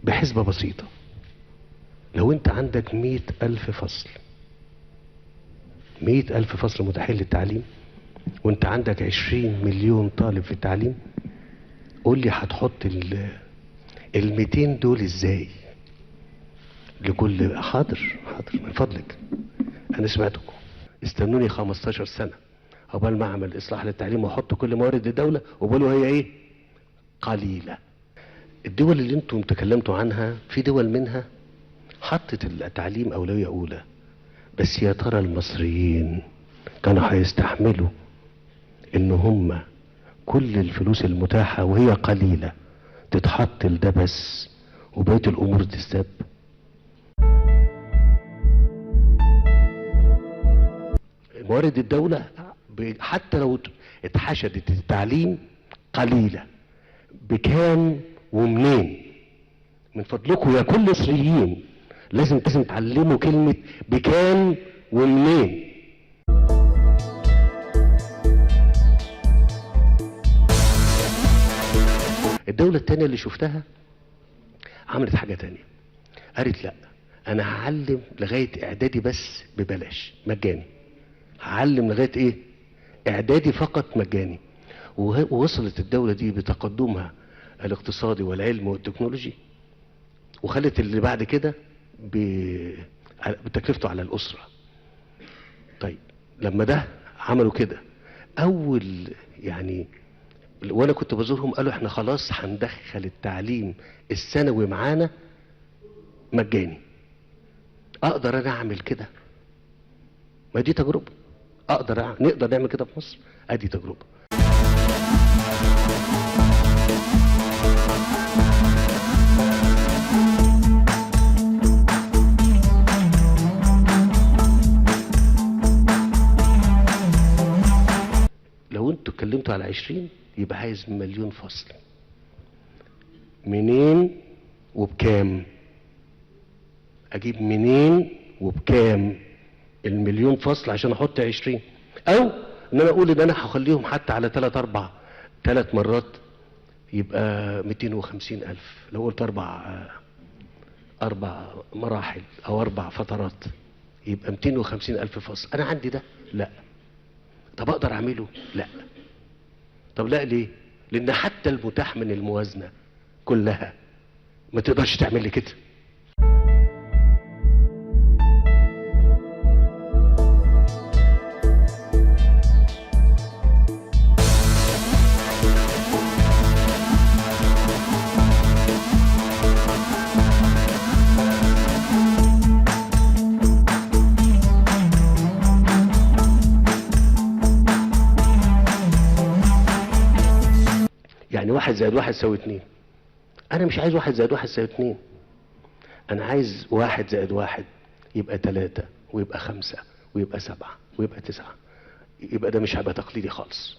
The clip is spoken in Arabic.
بحسبة بسيطة، لو انت عندك 100,000 فصل، 100,000 فصل متاحين للتعليم، وانت عندك 20 مليون طالب في التعليم، قول لي هتحط 200 دول ازاي لكل؟ حاضر من فضلك، انا سمعتكم. استنوني 15 سنة عقبال ما اعمل اصلاح للتعليم واحط كل موارد الدولة، وبقولوا هي ايه؟ قليلة. الدول اللي انتم تكلمتوا عنها، في دول منها حطت التعليم اولوية اولى، بس يا ترى المصريين كانوا هيستحملوا ان هم كل الفلوس المتاحة وهي قليلة تتحط لده بس وبقية الامور تستاب؟ موارد الدولة حتى لو اتحشدت التعليم قليلة، بكام ومنين؟ من فضلكم يا كل مصريين لازم تعلموا كلمة بكام ومنين. الدولة التانية اللي شفتها عملت حاجة تانية، قالت لا، انا هعلم لغاية اعدادي بس ببلاش مجاني، هعلم لغاية ايه؟ اعدادي فقط مجاني. ووصلت الدولة دي بتقدمها الاقتصادي والعلم والتكنولوجي، وخلت اللي بعد كده بتكلفته على الأسرة. طيب لما ده عملوا كده، أول يعني وأنا كنت بزورهم قالوا احنا خلاص هندخل التعليم الثانوي معانا مجاني. أقدر أنا أعمل كده؟ ما دي تجربة. نقدر نعمل كده في مصر؟ أدي تجربة. لو انتوا اتكلمتوا على 20 يبقى عايز 1,000,000 فصل. منين وبكام؟ اجيب منين وبكام 1,000,000 فصل عشان احط 20؟ او ان انا اقول ان انا هخليهم حتى على 3 مرات، يبقى 250,000. لو قلت 4 مراحل او 4 فترات يبقى 250,000 فصل. انا عندي ده؟ لا. طب اقدر اعمله؟ لا. طب لا ليه؟ لان حتى المتاح من الموازنة كلها ما تقدرش تعمل لي كده. يعني 1+1=2. انا مش عايز 1+1=2، انا عايز 1+1 يبقى 3 ويبقى 5 ويبقى 7 ويبقى 9. يبقى ده مش هيبقى تقليدي خالص.